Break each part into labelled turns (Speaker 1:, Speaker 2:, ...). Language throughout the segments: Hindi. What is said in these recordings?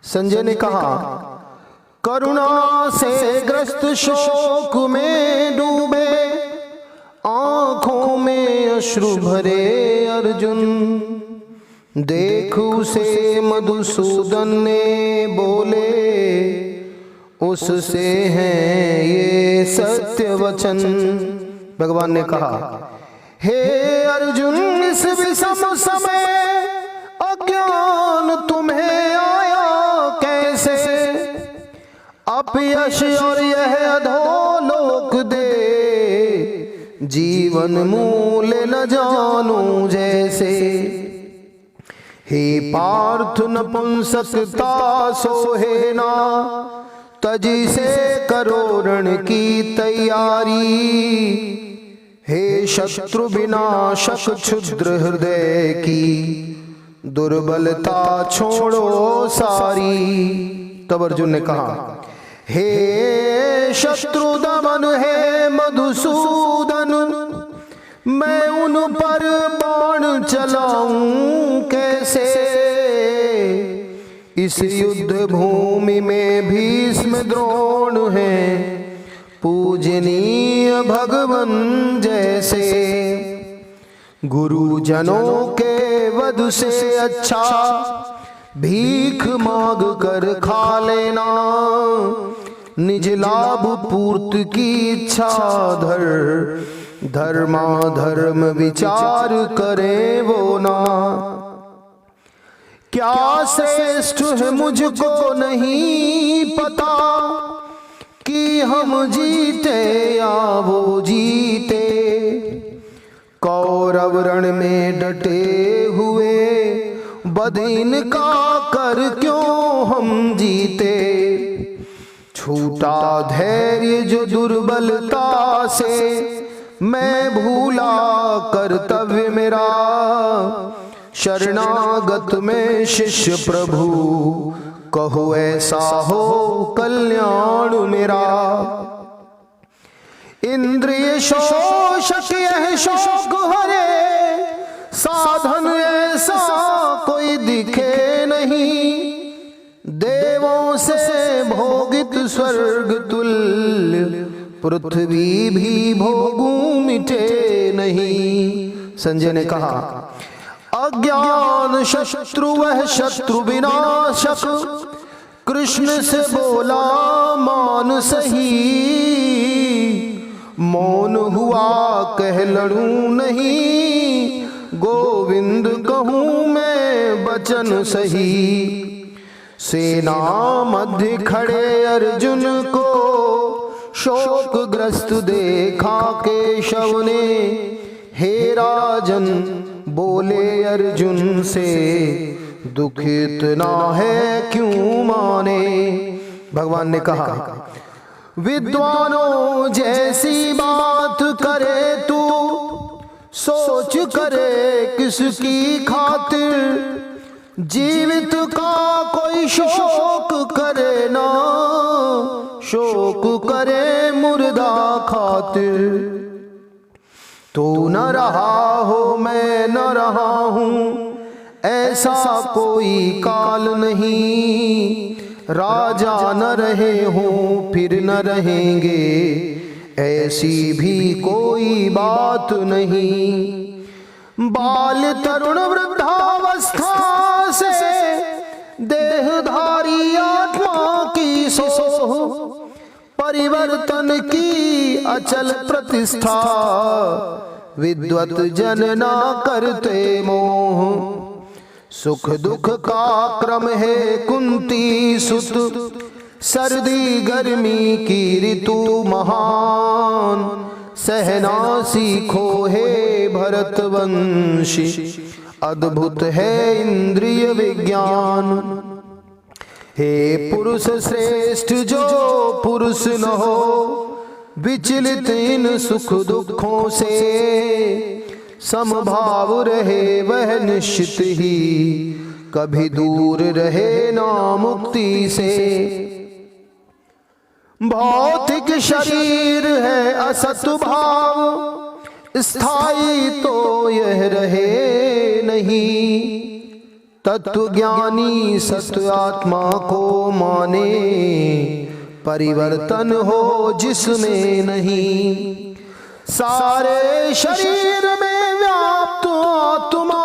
Speaker 1: संजय ने कहा, करुणा से ग्रस्त शोक में डूबे, आंखों में अश्रु भरे अर्जुन, देख उसे मधुसूदन ने बोले, उससे है ये सत्य वचन। भगवान ने कहा, हे अर्जुन, इस विषम समय अज्ञान तुम्हें आया कैसे, अपयश और यह अधोलोक दे, जीवन मूल न जानू जैसे। हे पार्थ, नपुंसकता सोहे ना, तजी से करो रण की तैयारी, हे शत्रु विनाशक क्षुद्र हृदय की, दुर्बलता छोड़ो सारी। तब अर्जुन ने कहा, हे शत्रु दमन है मधुसूदन, मैं उन पर बाण चलाऊं कैसे, इस युद्ध भूमि में भीष्म द्रोण है, पूजनीय भगवन जैसे। गुरुजनों के वध से अच्छा, भीख मांग कर खा लेना, निज लाभ पूर्त की इच्छा धर, धर्माधर्म विचार करे वो ना। क्या श्रेष्ठ है मुझको नहीं पता, कि हम जीते या वो जीते, कौरव रण में डटे हुए, बदीन का कर क्यों हम जीते, छूटा धैर्य जो दुर्बलता से, मैं भूला कर्तव्य मेरा, शरणागत में शिष्य प्रभु, कहो ऐसा हो कल्याण मेरा। इंद्रिय शोषक यह शोक हरे, साधन ऐसा कोई दिखे नहीं, देवों से भोगित स्वर्ग तुल्य, पृथ्वी भी भोगू मिटे नहीं। संजय ने कहा, अज्ञान शत्रु वह शत्रु विनाशक, कृष्ण से बोला मान सही, मौन हुआ कह लड़ूं नहीं, गोविंद कहूं मैं बचन सही। सेना मध्य खड़े अर्जुन को, शोकग्रस्त देखा केशव ने, हे राजन बोले अर्जुन से, दुखित ना है क्यों माने। भगवान ने कहा, विद्वानों जैसी बात करे तू, सोच करे किसकी खातिर, जीवित का कोई शोक करे ना, शोक करे मुर्दा खातिर। तू न रहा हो मैं न रहा हूँ, ऐसा कोई काल नहीं, राजा न रहे हों फिर न रहेंगे, ऐसी भी कोई बात नहीं। बाल तरुण वृद्धावस्था से, देहधारी आत्मा की सोह, परिवर्तन की अचल प्रतिष्ठा, विद्वत जन ना करते मोह। सुख दुख का क्रम है कुंती सुत, सर्दी गर्मी की ऋतु महान, सहना सीखो हे भरतवंशी, अद्भुत है इंद्रिय विज्ञान। हे पुरुष श्रेष्ठ जो पुरुष न हो, विचलित इन सुख दुखों से, समभाव रहे वह निश्चित ही, कभी दूर रहे ना मुक्ति से। भौतिक शरीर है असत भाव, स्थायी तो यह रहे नहीं, तत्व ज्ञानी सत्य आत्मा को माने, परिवर्तन हो जिसमें नहीं। सारे शरीर में व्याप्त आत्मा,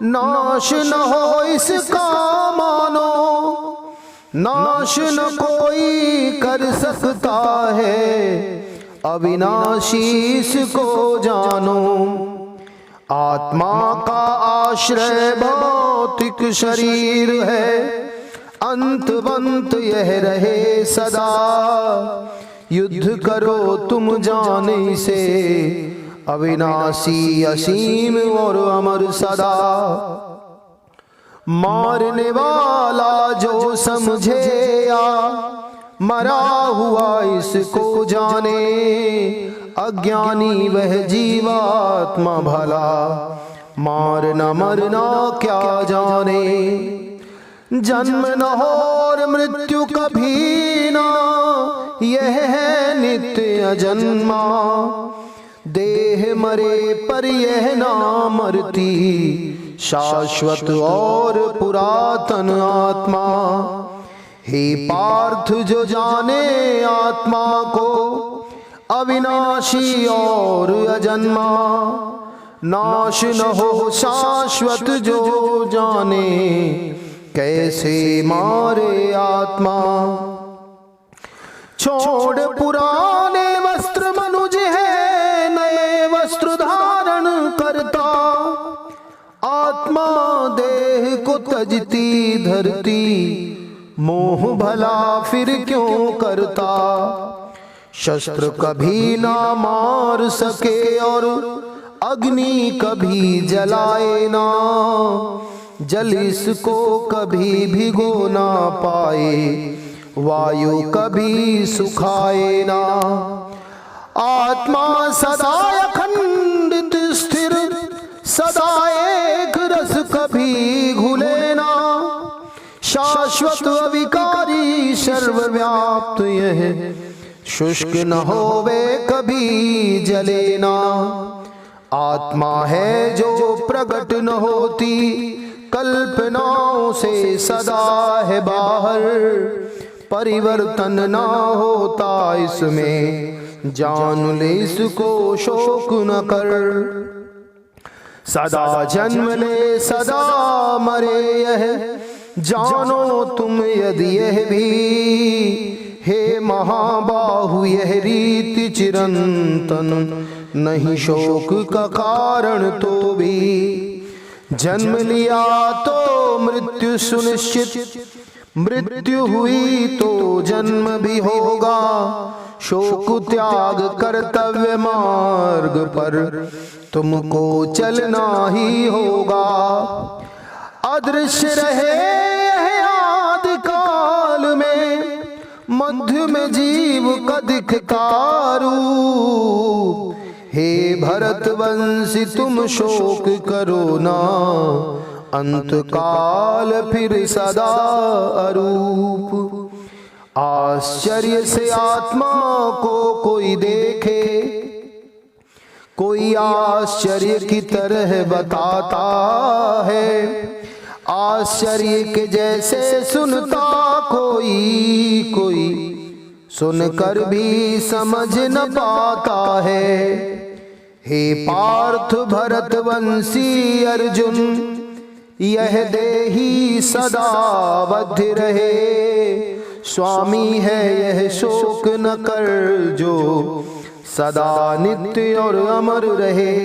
Speaker 1: नाश न हो इसका मानो, नाश न कोई कर सकता है, अविनाशी इसको जानो। आत्मा का आश्रय भौतिक शरीर है, अंत बंत यह रहे सदा। युद्ध करो तुम जाने से, अविनाशी असीम और अमर सदा। मारने वाला जो समझे या मरा हुआ इसको जाने, अज्ञानी वह जीवात्मा भला, मारना मरना क्या जाने। जन्म न हो और मृत्यु कभी ना, यह है नित्य अजन्मा। देह मरे पर यह ना मरती, शाश्वत और पुरातन आत्मा। हे पार्थ जो जाने आत्मा को, अविनाशी और अजन्मा। नाश न हो शाश्वत जो जाने, कैसे मारे आत्मा। छोड़ पुराने वस्त्र मनुज है, नए वस्त्र धारण करता। आत्मा देह को तजती धरती, मोह भला फिर क्यों करता। शस्त्र कभी ना मार सके और अग्नि कभी जलाए ना, जल इसको कभी भिगो ना पाए, वायु कभी सुखाए ना। आत्मा सदा अखंडित स्थिर, सदा एक रस कभी घुले ना। शाश्वत अविकारी सर्वव्याप्त यह, शुष्क न होवे कभी जले ना। आत्मा है जो प्रकट न होती, कल्पनाओं से सदा है बाहर। परिवर्तन ना होता इसमें, जान ले इसको शोक न कर। सदा जन्म ले सदा मरे यह, जानो तुम यदि यह भी। हे महाबाहु यह रीति चिरंतन, नहीं शोक का कारण तो भी। जन्म लिया तो मृत्यु सुनिश्चित, मृत्यु हुई तो जन्म भी होगा। शोक त्याग कर्तव्य मार्ग पर, तुमको चलना ही होगा। अदृश्य रहे आदि काल में, मध्य में जीव का दिखता रूप। हे भरत वंशी तुम शोक करो ना, अंत काल फिर सदा अरूप। आश्चर्य से आत्मा को कोई देखे, कोई आश्चर्य की तरह बताता है। आश्चर्य के जैसे सुनता कोई, कोई सुनकर भी समझ न पाता है। हे पार्थ भरत वंशी अर्जुन, यह देही सदा बद्ध रहे। स्वामी है यह शोक न कर, जो सदा नित्य और अमर रहे।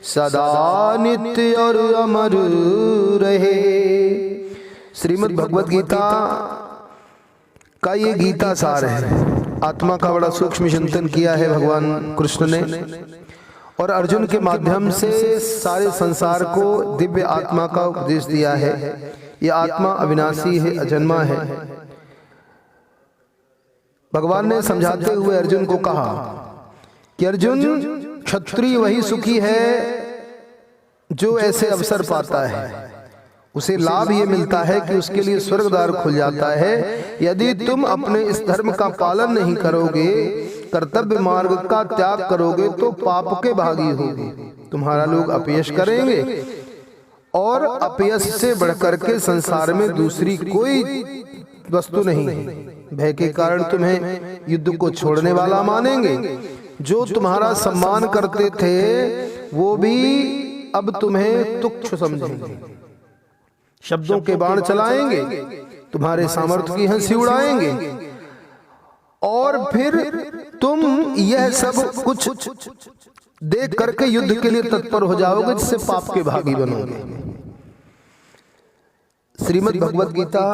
Speaker 1: सदा नित्य और अमर रहे। श्रीमद् भगवत गीता का ये गीता सार है। आत्मा का बड़ा सूक्ष्म चिंतन किया है भगवान कृष्ण ने, और अर्जुन के माध्यम से सारे संसार को दिव्य आत्मा का उपदेश दिया है। ये आत्मा अविनाशी है, अजन्मा है। भगवान ने समझाते हुए अर्जुन को कहा कि अर्जुन, क्षत्रिय वही सुखी है जो ऐसे अवसर पाता है। उसे लाभ ये मिलता है कि उसके लिए स्वर्ग द्वार खुल जाता है। यदि तुम अपने इस धर्म का पालन नहीं करोगे, कर्तव्य मार्ग का त्याग करोगे, तो पाप के भागी होगे, तुम्हारा लोग अपयश करेंगे और अपयश से बढ़कर के संसार में दूसरी कोई वस्तु नहीं है। भय के कारण तुम्हें युद्ध को छोड़ने वाला मानेंगे। जो तुम्हारा सम्मान करते थे वो भी अब तुम्हें तुच्छ समझेंगे। शब्दों के बाण चलाएंगे, तुम्हारे सामर्थ्य की हंसी उड़ाएंगे, और फिर तुम यह सब कुछ देख करके युद्ध के लिए तत्पर हो जाओगे, जिससे पाप के भागी बनोगे। श्रीमद् भगवत गीता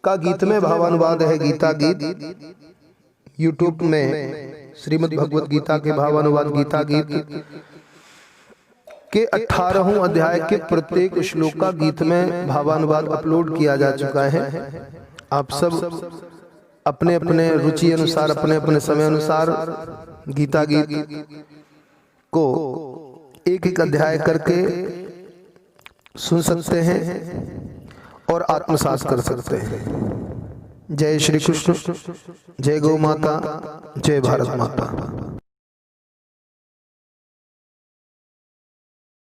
Speaker 1: का गीत में भावानुवाद है, गीता गीत यूट्यूब में श्रीमद् भगवत गीता के भावानुवाद गीता गीत के 18वें अध्याय के प्रत्येक श्लोक का गीत में भावानुवाद अपलोड किया जा चुका है। आप सब अपने अपने रुचि अनुसार, अपने अपने समय अनुसार गीता गीत को एक एक अध्याय करके सुन सकते हैं और आत्मसात कर सकते हैं। जय श्री कृष्ण, जय गौ माता, जय भारत माता।